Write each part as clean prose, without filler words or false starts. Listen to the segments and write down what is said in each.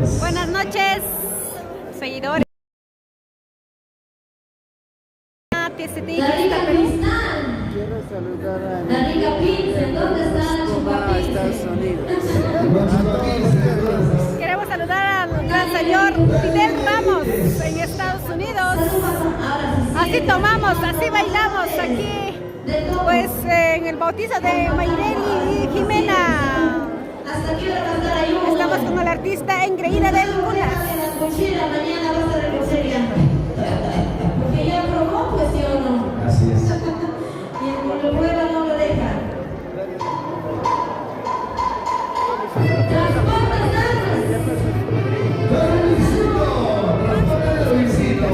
Buenas noches, seguidores. Quiero saludar a Estados Unidos. Queremos saludar al gran señor Fidel Ramos en Estados Unidos. Así tomamos, así bailamos aquí, pues en el bautizo de Mayreli y Jimena. Estamos con el artista engreída del Mulas. Mañana va a estar reconciliando. Porque ya probó, pues sí o no. Así es. Y el prueba no lo deja. Las puertas grandes. Luisito.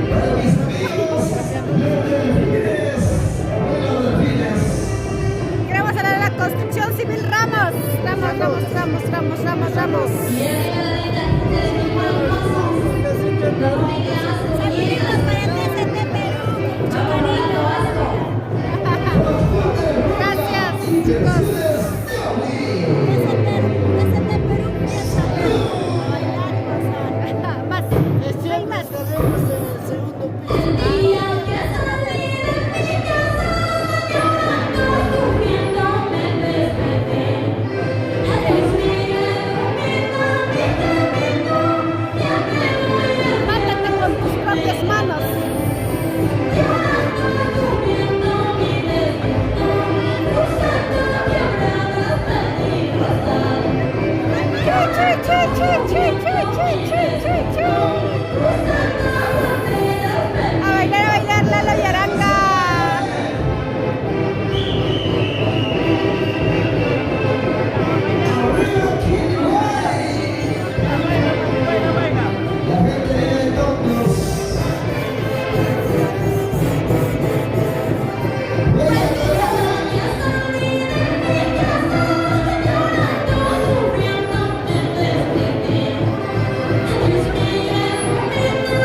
Para mis amigos, Queremos hablar de la construcción civil Ramos. Ramos. Saluditos para TCT Perú. Chocolito Vasco. Gracias, chicos. TCT Perú piensa bailar y gozar. Más, hay más. Estaremos en el segundo piso. El día que salí de mi casa, llorando, durmiendo, me desperté. Adiós, Miguel, durmiendo, mi camino, ya me voy a Mátate con tus propias manos. llorando, durmiendo, mi despertó, buscando quebradas, perdido estar. Buscando banderas, A bailar, Lalo y Aranga. la gente de Tokio. Llorando, sufriendo, me desperté. Adiós, Miguel, durmiendo,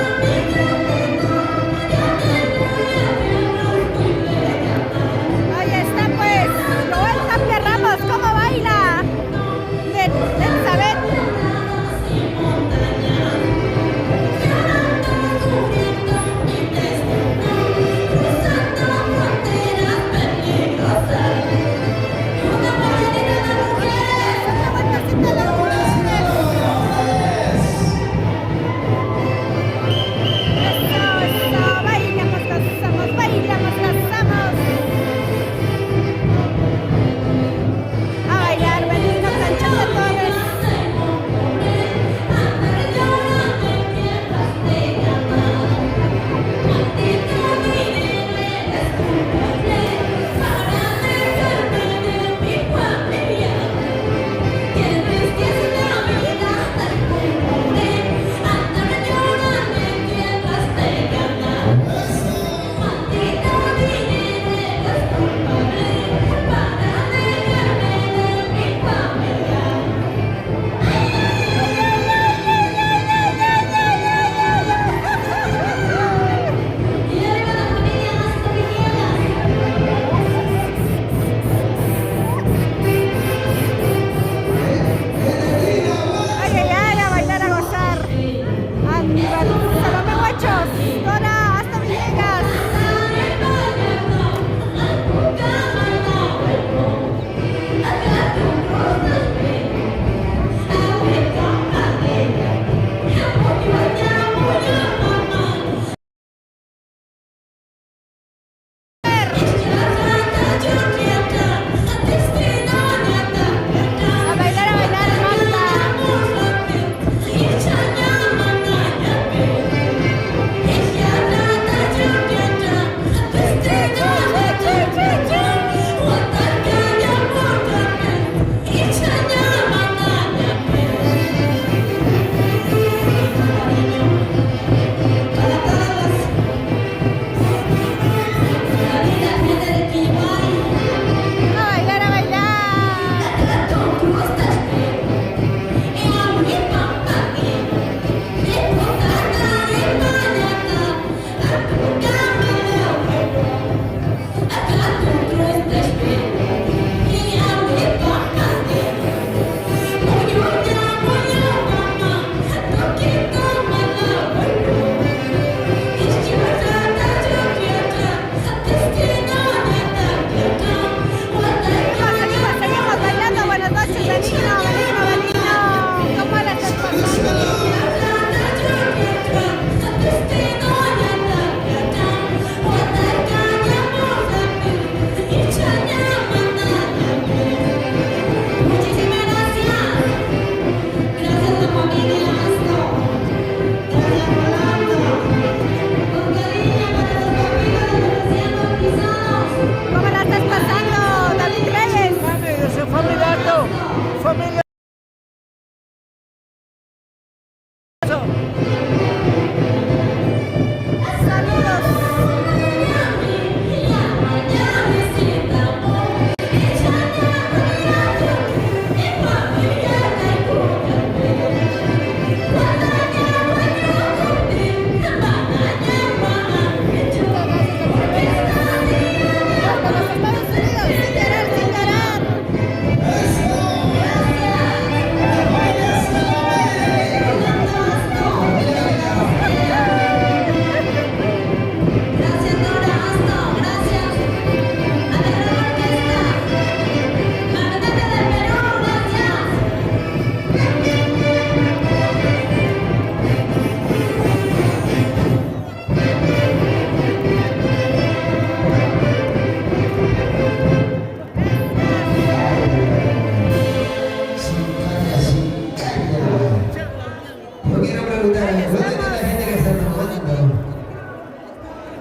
saludar a la gente que está tomando.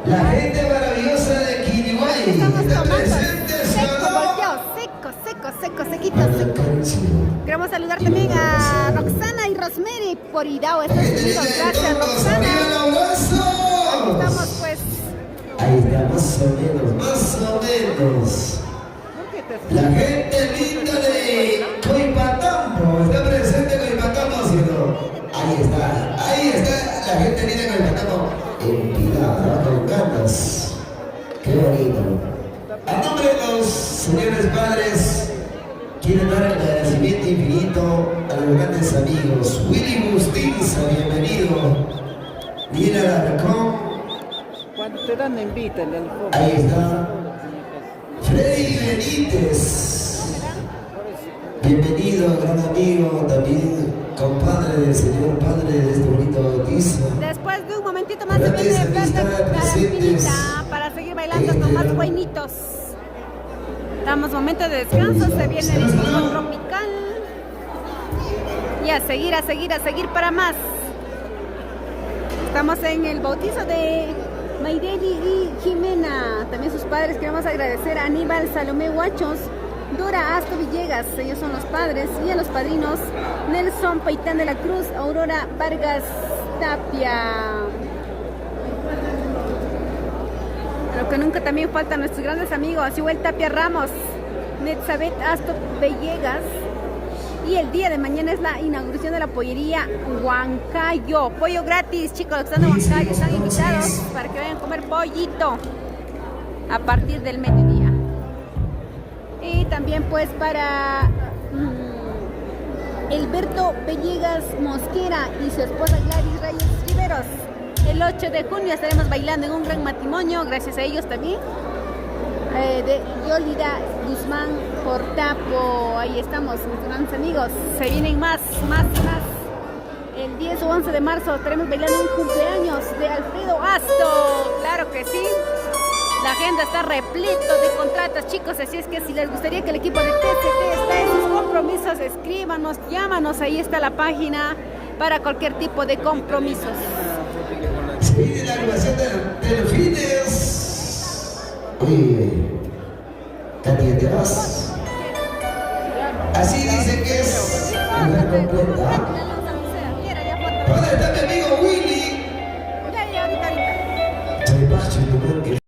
La gente maravillosa de Quiliguay. Estamos ¿Está tomando presente, seco, o no? volteado, sequito, seco. Queremos saludar también a Roxana y Rosemary por Irao, Estados Unidos. Gracias, Roxana. Estamos pues. Ahí está, más o menos. La gente linda de Coipatambo. ¿Está presente Coipatambo, sí o no? Ahí está la gente linda de Coipatambo. Empilada, con ganas. Qué bonito. A nombre de los señores padres, quiero dar el agradecimiento infinito a los grandes amigos. Willy Bustinza, bienvenido. Mira Larcón. Cuando te dan, invítale al fondo. Ahí está. Freddy Benítez. Bienvenido, gran amigo, también compadre del señor padre de este bonito bautizo. Después de un momentito más se viene Carapinita para seguir bailando con más buenitos. Damos momento de descanso, se viene el ritmo tropical. Y a seguir para más. Estamos en el bautizo de Mayreli y Jimena. También sus padres queremos agradecer a Aníbal Salomé Huachos, Dora Asto Villegas, ellos son los padres, y a los padrinos Nelson Paitán de la Cruz, Aurora Vargas Tapia. Lo que nunca también faltan nuestros grandes amigos, Joel Tapia Ramos, Netzabet Asto Villegas. Y el día de mañana es la inauguración de la pollería Huancayo. Pollo gratis, chicos, los que están en Huancayo están invitados para que vayan a comer pollito a partir del mediodía. Y también pues para Alberto Villegas Mosquera y su esposa Gladys Reyes Riveros. El 8 de junio estaremos bailando en un gran matrimonio, gracias a ellos también. De Yolida Guzmán Portapo, ahí estamos, mis grandes amigos. Se vienen más. El 10 o 11 de marzo estaremos bailando un cumpleaños de Alfredo Asto, claro que sí. La agenda está repleto de contratos, chicos, así es que si les gustaría que el equipo de TCT esté en sus compromisos, escríbanos, llámanos, ahí está la página para cualquier tipo de compromisos. Se viene la animación de los fines. Oye, Katia, ¿te vas? Así dice que es mujer completa. ¿Dónde está mi amigo Willy? Ya, ahorita. Soy Pacho y tu buen.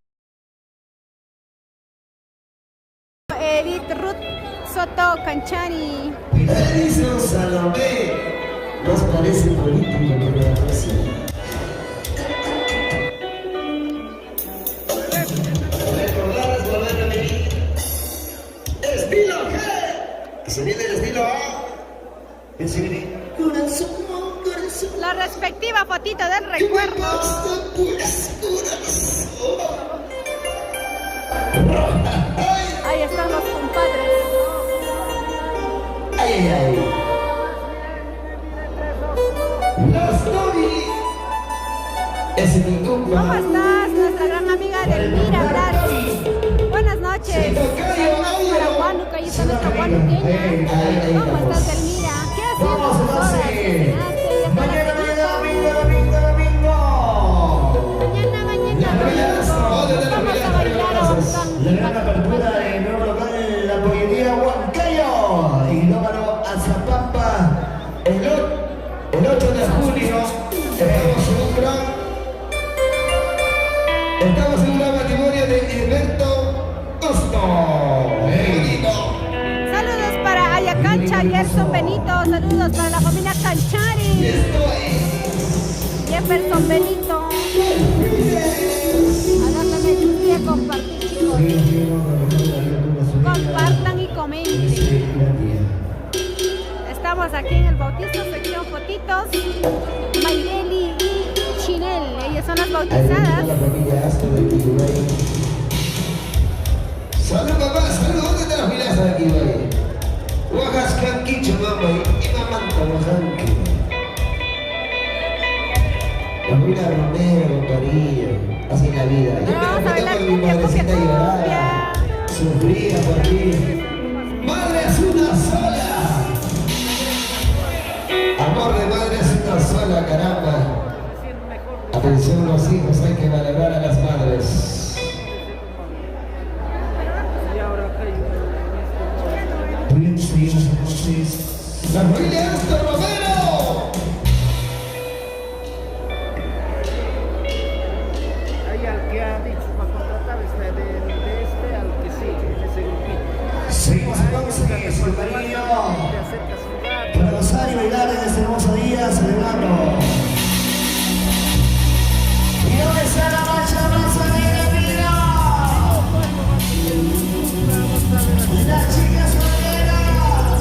Edith Ruth Soto Canchani. Edison Salomé. Nos parece político que me aparece. Recordar es volver a vivir. Estilo G. Que se viene el estilo A. Que se viene corazón. La respectiva fotito del recuerdo. Ahí están los compadres. Ay. Los Toby. Es mi ¿Cómo estás? Nuestra gran amiga Delmira Blas. Buenas noches. Saludos para Huánuco, ahí está nuestra huanuqueña. ¿Cómo estás, Delmira? ¿Qué hacemos horas? Mañana. Vamos a bailar a Huancán. La gran apertura de nuevo local en la pollería Huancayo. Y número Azapampa. El 8 de junio. Estamos en un gran matrimonio de Heriberto Costo. Saludos para Ayacancha, Gerson Benito. Saludos para la familia Canchari. Jefferson Benito. Háganme el día compartir, chicos. Compartan y comenten. Estamos aquí en el bautizo, sección fotitos. Mayreli y Chinel, ellas son las bautizadas. Salud papá, salud, ¿dónde te las miras aquí, güey? Oaxas Canquicho, mamá, y mamanta, Oaxanque. La familia Romero, María, así la vida. Yo Vamos a bailar mi cumbia, madrecita cumbia, lloraba, sufría por mí. Madre es una sola. Amor de madre es una una sola, caramba. Atención los hijos, hay que valorar a las madres. Y ahora acá hay Bien, seguimos entonces. La familia Astor Romero. hay al que ha dicho para contratar este, de este al que sigue, en ese grupito. Seguimos entonces, con cariño. Te acercas un rato. Para gozar y bailar en este hermoso día, celebrando. ¿Y dónde está la marcha más alegre, mira? Las chicas solteras.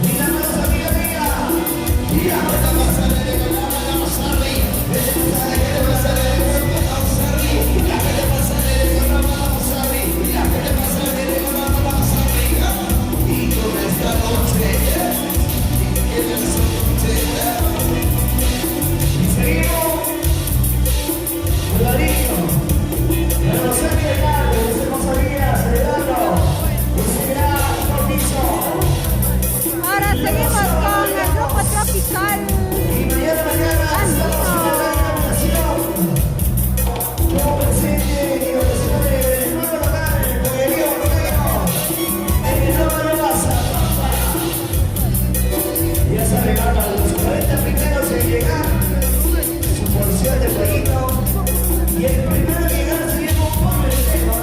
Mira, más amiga, mira. Mira, la más alegre, la más alegre. La más alegre, la más alegre. La más alegre, la más alegre. La más alegre, la más alegre. Y con esta noche. Y seguimos, cuidadito, la Rosario de Carlos, los hermosos días, celebrando ese gran bautizo. Ahora seguimos con el grupo tropical. Y mañana estamos en la gran inauguración. Como presente y inauguración del nuevo local, el poderío Romero, en el Lomo de Baza. Ya saben, a los 40 primeros en llegar, su porción de jueguito, y el primero en llegar se lleva un poco de espejo.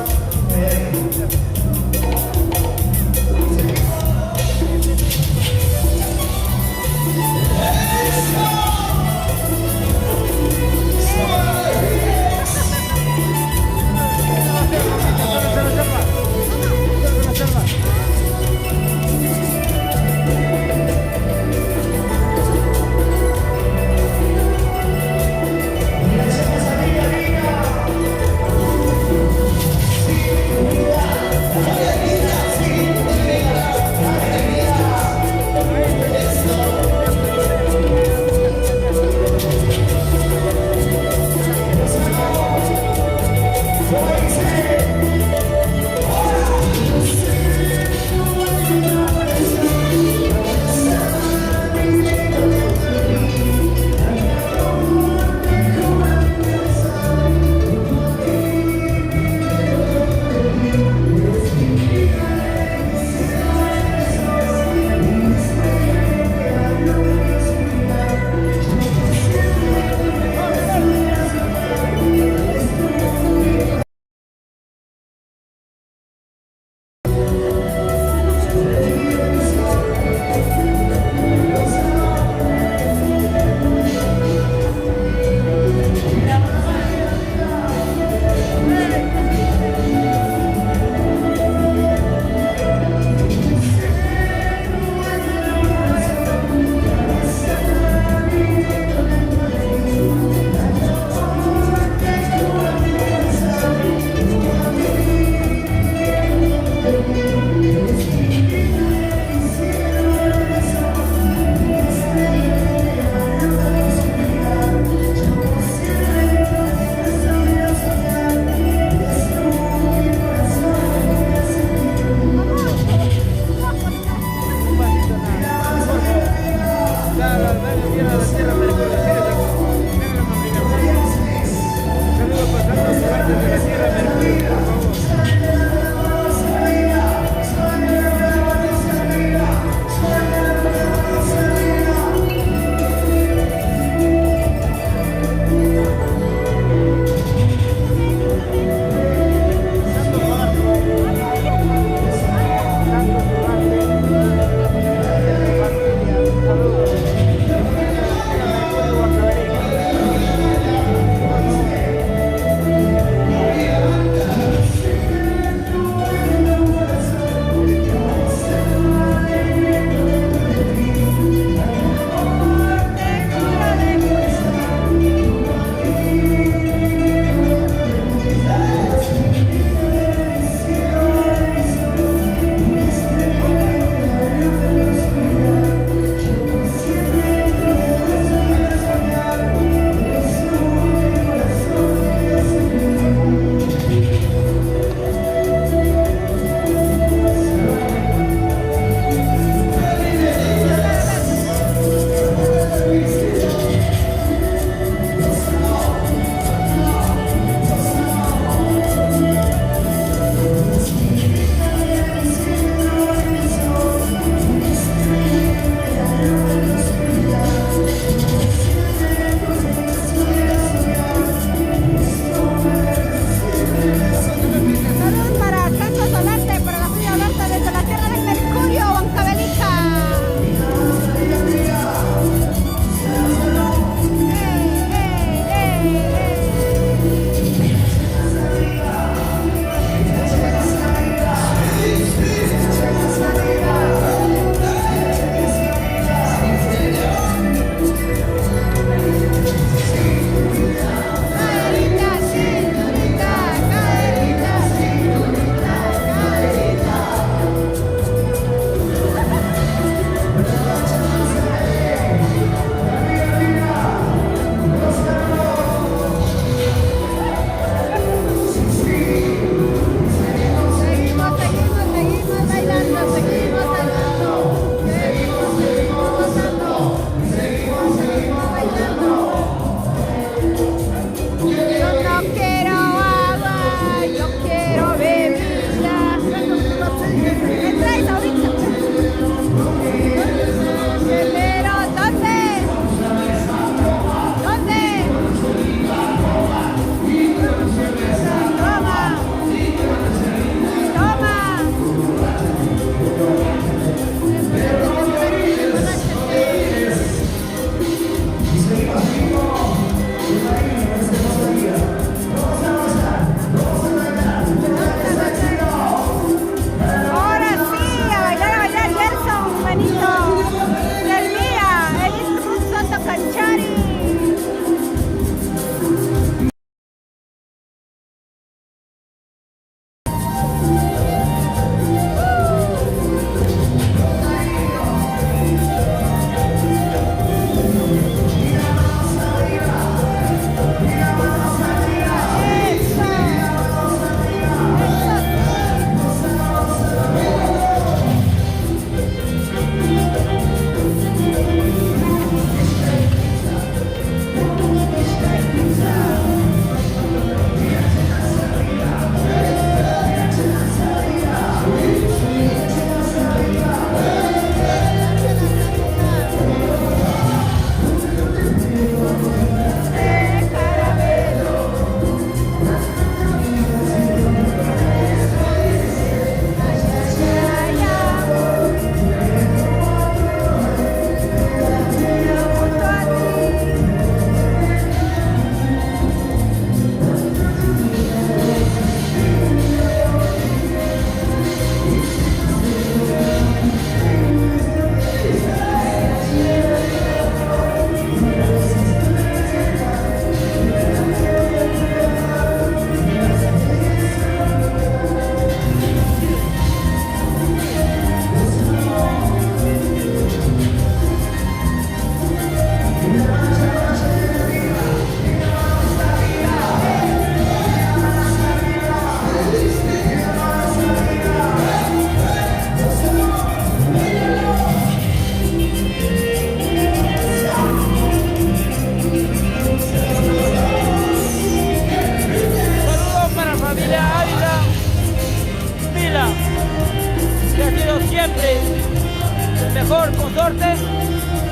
el mejor consorte,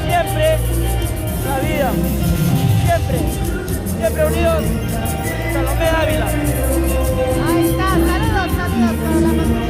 siempre la vida, siempre unidos, Salomé Ávila. Ahí está, saludos para la familia.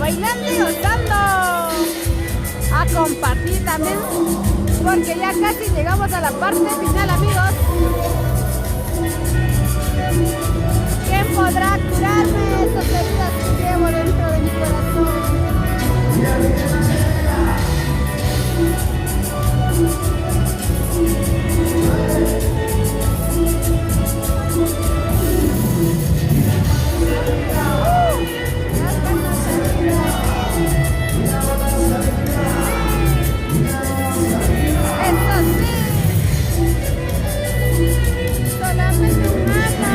bailando y gozando. A compartir también, porque ya casi llegamos a la parte final, amigos. ¿Quién podrá curarme esas heridas que llevo dentro de mi corazón? Eso sí, solamente humano.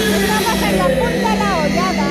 Estamos en la punta de la hollada.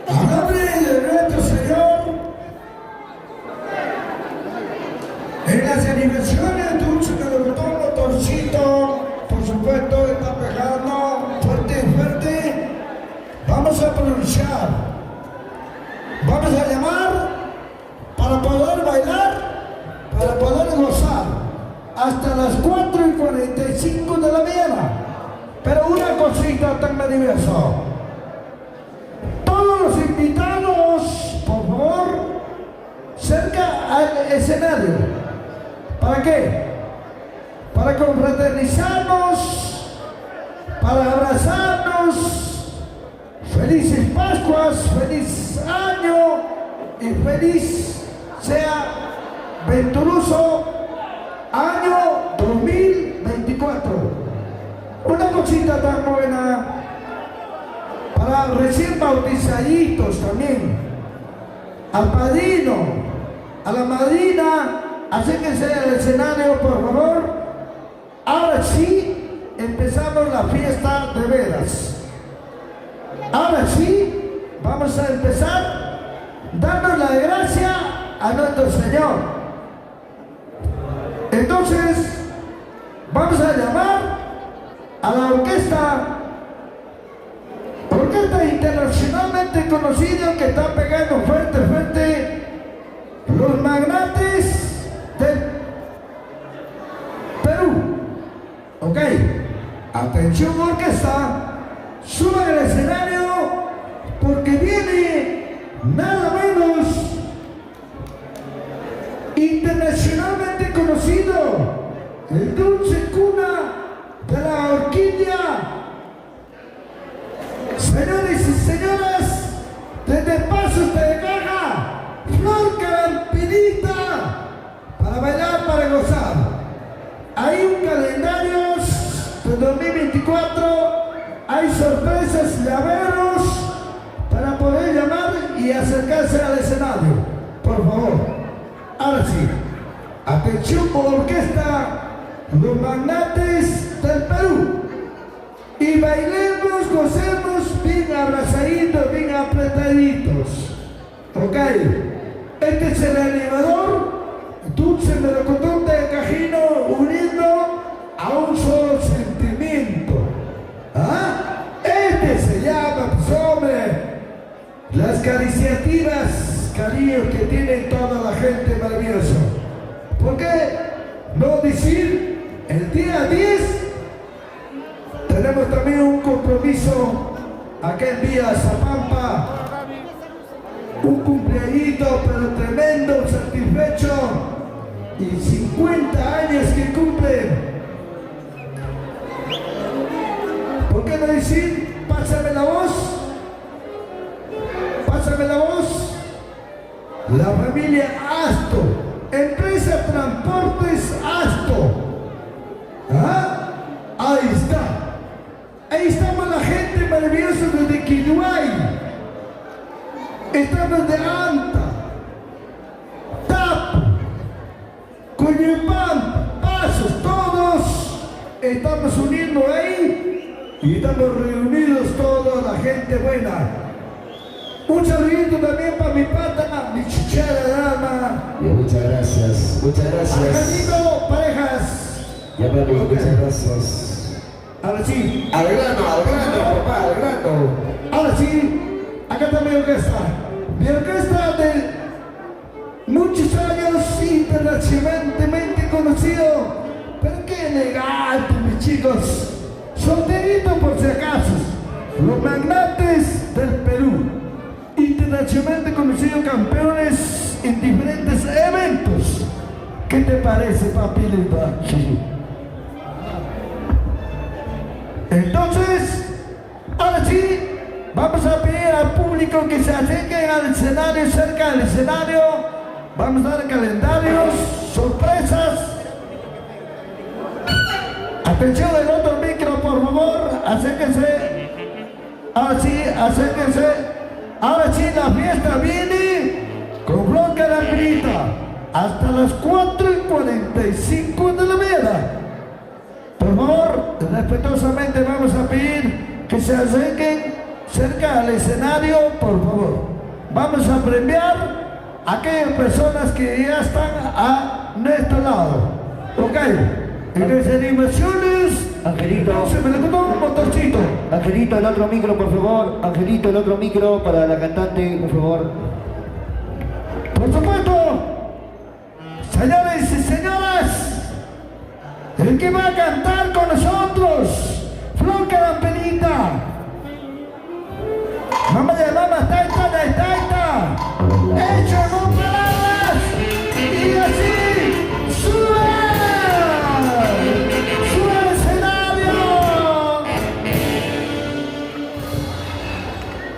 Adelante, A chicos. nombre de nuestro Señor, en las celebraciones dulce del botón motorcito, por supuesto, está pegando fuerte y fuerte. Vamos a pronunciar, vamos a llamar para poder bailar, para poder gozar, hasta las 4:45 de la mañana. Pero una cosita tan maravillosa. Todos los invitados, por favor, cerca al escenario. ¿Para qué? Para confraternizarnos, para abrazarnos. Felices Pascuas, feliz año y feliz sea venturoso año 2024. Una cosita tan buena para recién bautizaditos también, al padrino, a la madrina, acérquense al escenario por favor. Ahora sí empezamos la fiesta de veras. Ahora sí vamos a empezar dando la gracia a nuestro Señor. Entonces vamos a llamar a la orquesta internacionalmente conocida que está pegando fuerte, fuerte, los magnates del Perú. Ok, atención orquesta, suban al escenario porque viene nada menos internacionalmente conocido, el dulce cuna de la orquídea. Señores y señoras, desde Pasos de Caja, Flor Carampinita, para bailar, para gozar. Hay un calendario de 2024, hay sorpresas, llaveros, para poder llamar y acercarse al escenario, por favor. Ahora sí, atención orquesta, los magnates del Perú. Y bailemos, gocemos, bien abrazaditos, bien apretaditos. Ok, este es el animador, dulce melocotón de Cajino, uniendo a un solo sentimiento. ¿Ah? Este se llama, pues hombre, las cariciativas, cariños que tiene toda la gente maravillosa. ¿Por qué no decir el día 10? Tenemos también un compromiso aquel día Zapampa, un cumpleañito pero tremendo, satisfecho, y 50 años que cumplen. ¿Por qué no decir, pásame la voz? Pásame la voz. La familia Asto, empresa Transportes Asto. ¿Ah? Ahí está. Ahí estamos la gente maravillosa desde Quilhuay. Estamos de Anta, Tapo, Cuyipán, Pasos, todos estamos uniendo ahí y estamos reunidos toda la gente buena. Un saludito también para mi pata, mi chichara dama. Muchas gracias, muchas gracias. Argenito, parejas. Ya papi, Ok. muchas gracias. Ahora sí. Al grano, papá, al grano. Ahora sí, acá está mi orquesta. Mi orquesta de muchos años, internacionalmente conocido. Pero qué elegante, mis chicos. Solterito por si acaso. Los magnates del Perú. Internacionalmente conocidos, campeones en diferentes eventos. ¿Qué te parece, papi linda? Entonces, ahora sí, vamos a pedir al público que se acerquen al escenario, cerca del escenario. Vamos a dar calendarios, sorpresas. Atención del otro micro, por favor, acérquense. Ahora sí, acérquense. Ahora sí, la fiesta viene con Flor Carampinita hasta las 4:45 de la mañana. Por favor, respetuosamente vamos a pedir que se acerquen cerca al escenario, por favor. Vamos a premiar a aquellas personas que ya están a nuestro lado. Ok. En las animaciones, Angelito. se me le quedó un motorcito. Angelito, el otro micro, por favor. Angelito, el otro micro para la cantante, por favor. Por supuesto, señores y señoras, el que va a cantar con nosotros, Flor Carampenita. Mamá de mamá, taita, hecho con palabras y así, sube al escenario.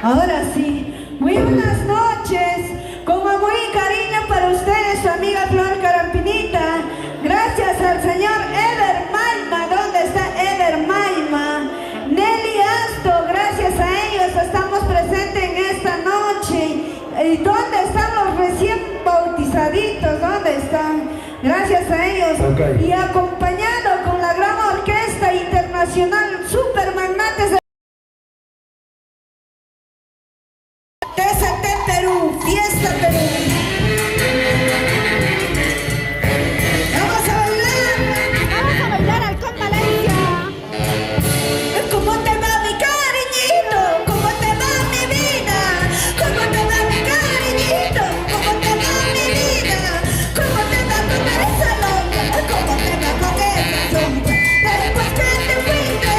Ahora sí, muy buenas noches, con amor y cariño para ustedes, su amiga Flor Carampinita. Gracias al señor Eder Maima, ¿dónde está Eder Maima? Nelly Asto, gracias a ellos estamos presentes en esta noche. ¿Y dónde están los recién bautizaditos? ¿Dónde están? Gracias a ellos. Ok. Y acompañado con la gran orquesta internacional Super Magnates de TST Perú, Fiesta Perú. Vamos a bailar Halcón Valencia. ¿Cómo te va mi cariñito? ¿Cómo te va mi vida? ¿Cómo te va mi cariñito? ¿Cómo te va mi vida? ¿Cómo te va con esa loca? ¿Cómo te va con esa sombra? Después que te fuiste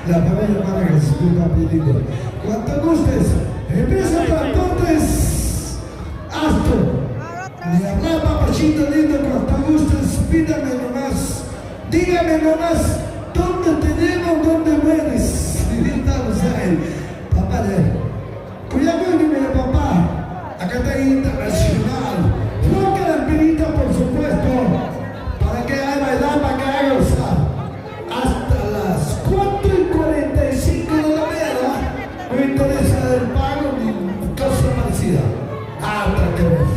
La familia hermana que se explica pidiendo. Cuanto gustes, empieza entonces. Hasta. Mi amor, papachito lindo, cuanto gustes, pídame nomás. Dígame nomás, ¿dónde te llevo, dónde mueres? Papá, cuidado, mi papá. Acá está internacional. Flor Carampinita, por supuesto. Para que haga bailar, para que haga gozar. Hasta las 4:45 de la mañana. No me interesa el pago ni cosa parecida. Hasta que ves.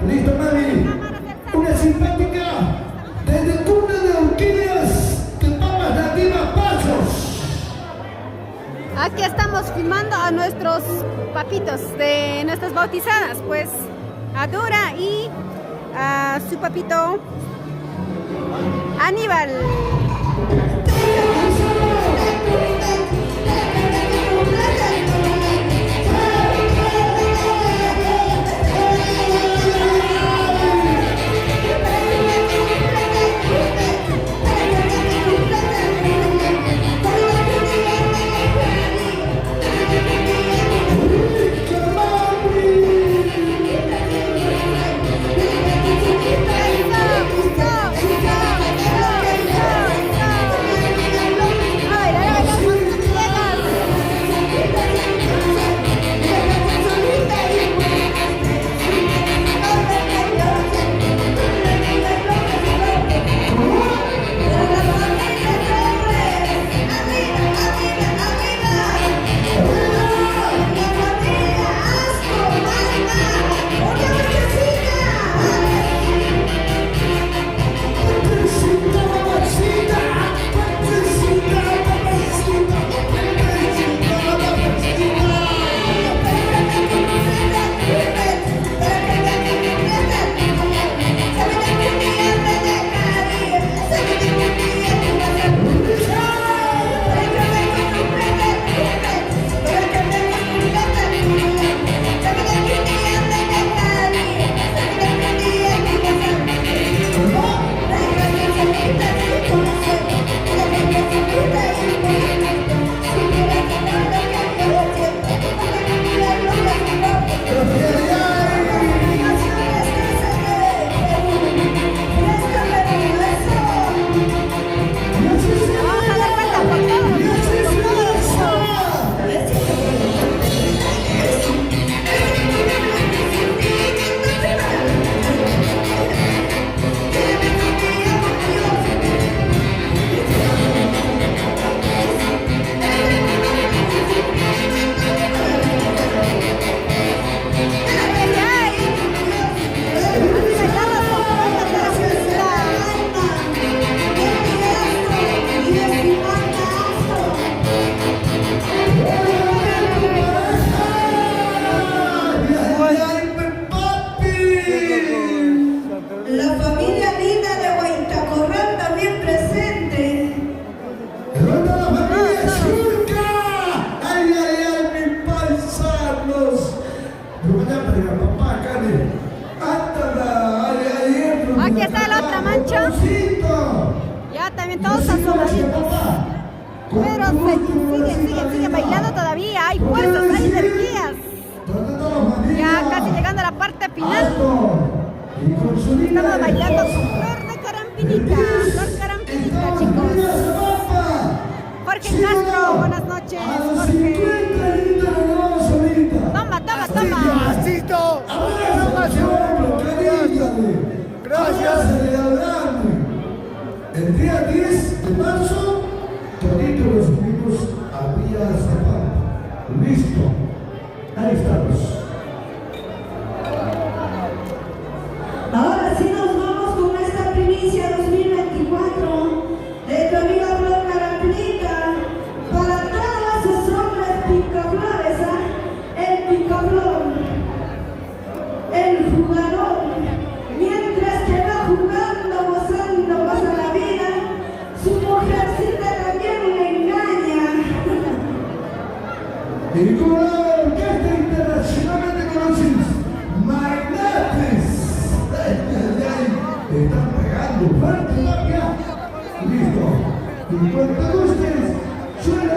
Listo, mami. Una simpática. Desde cuna de orquídeas de papas nativas Pasos. Aquí estamos filmando a nuestros papitos de nuestras bautizadas, pues a Dora y a su papito Aníbal. Aquí está la otra mancha. Ya también todos asomaditos. Pero siguen bailando todavía. Hay fuerzas, hay energías. Ya casi llegando a la parte final. Estamos bailando con Flor de Carampinita. Flor Carampinita, chicos. Jorge Castro, buenas noches. Jorge. Toma. Gracias. El día 10 de marzo, toditos los subimos a Villa Zapata. Listo. Ahí estamos. Ahora sí nos vamos con esta primicia 2024 de tu amiga Flor Carampinita para todos esos hombres picaflores, el picaflor, el jugador, mientras que va jugando, gozando, goza la vida, su mujercita también le engaña. Y con la orquesta internacionalmente conocida, Magnates. Están pegando fuerte la. Listo. Y cuando gustes, suena.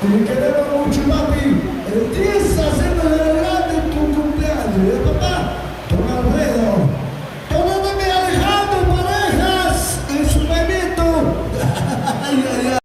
Te queremos mucho, papi. El 10 hacemos de grande tu cumpleaños. ¿Ya, papá? Toma Alfredo. Tomándome Alejandro Parejas en su movimiento. Ay, ay, ay.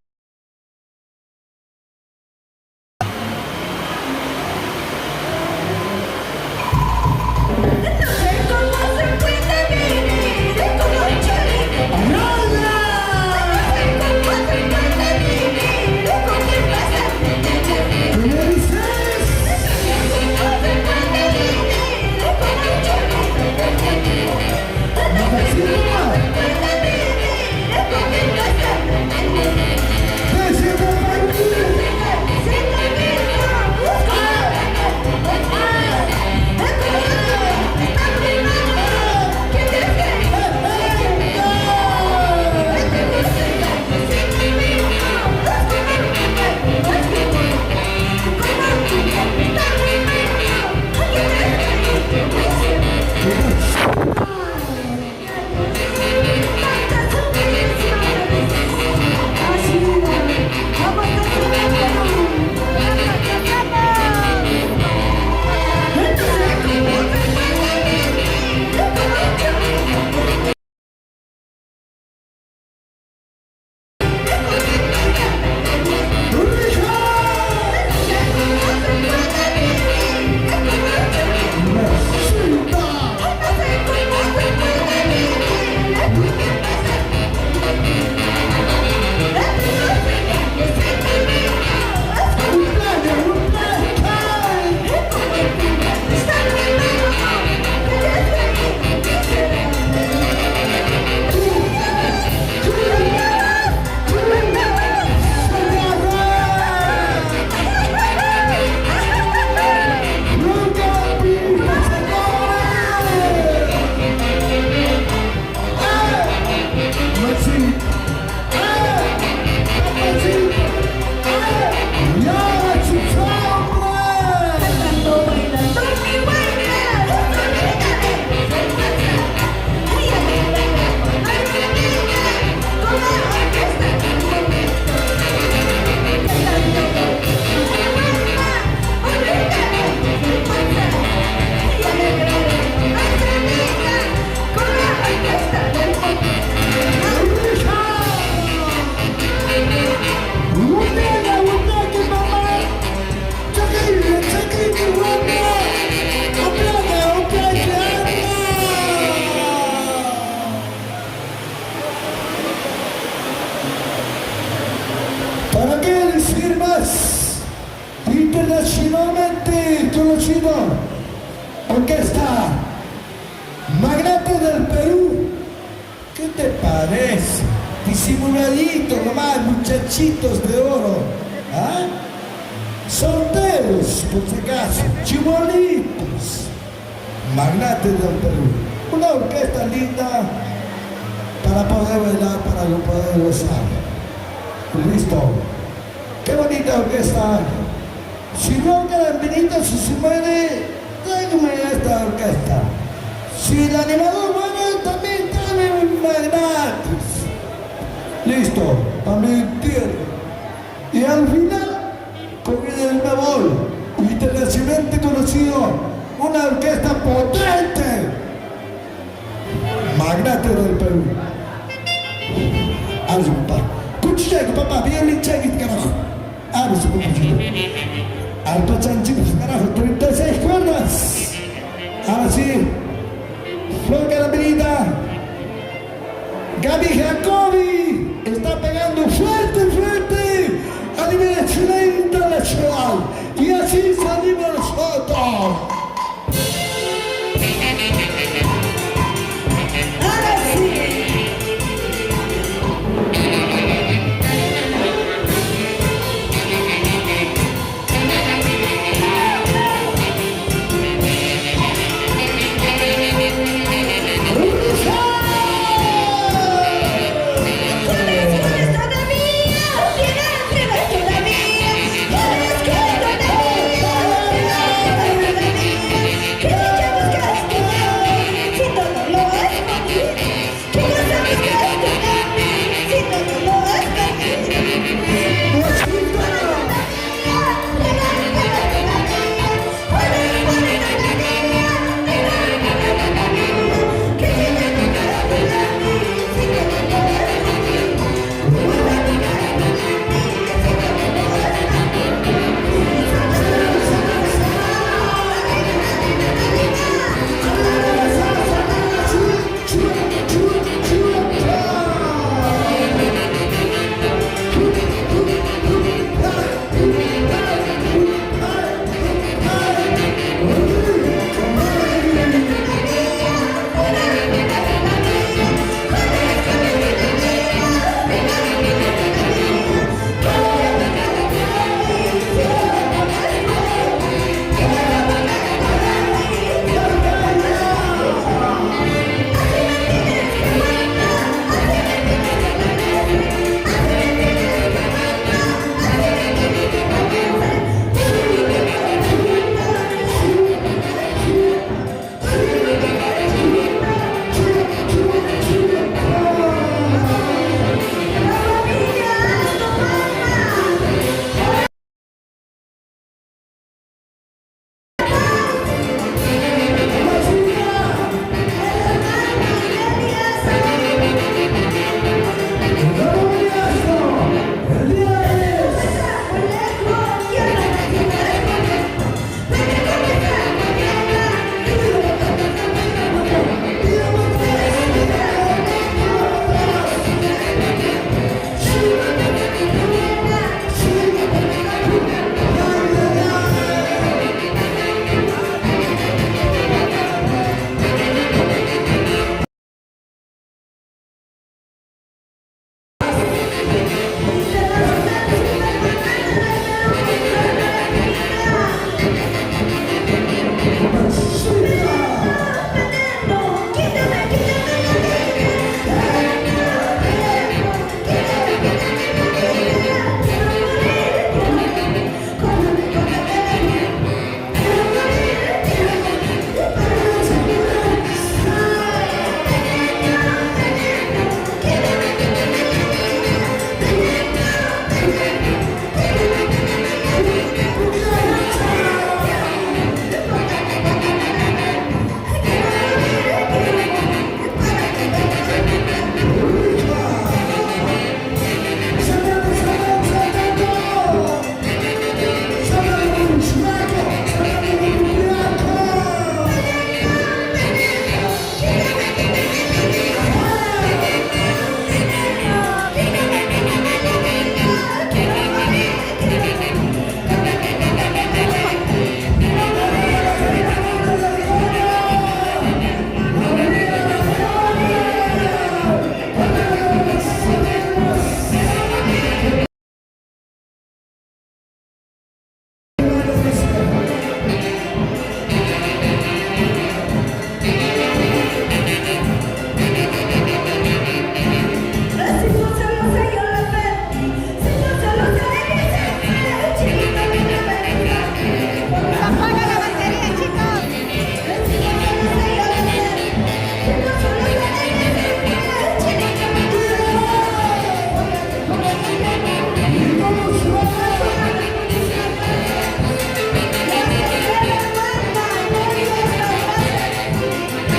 ¿Para qué decir más? Internacionalmente conocido, orquesta Magnate del Perú. ¿Qué te parece? Disimuladito nomás, muchachitos de oro. ¿Ah? Solteros, por si acaso, chibolitos. Magnate del Perú. Una orquesta linda para poder bailar, para poder gozar. Listo. Qué bonita orquesta. Si no Carambinita se muere, tráigame esta orquesta. Si el animador muere, también tráigame Magnates. Listo, a mi entierro. Y al final, con el Mebol, internacionalmente conocido, una orquesta potente. Magnate del Perú. Algo, papá. Cuchillo, papá, bien linchado, carajo. Abre su cuchillo. Alto chanchito, carajo,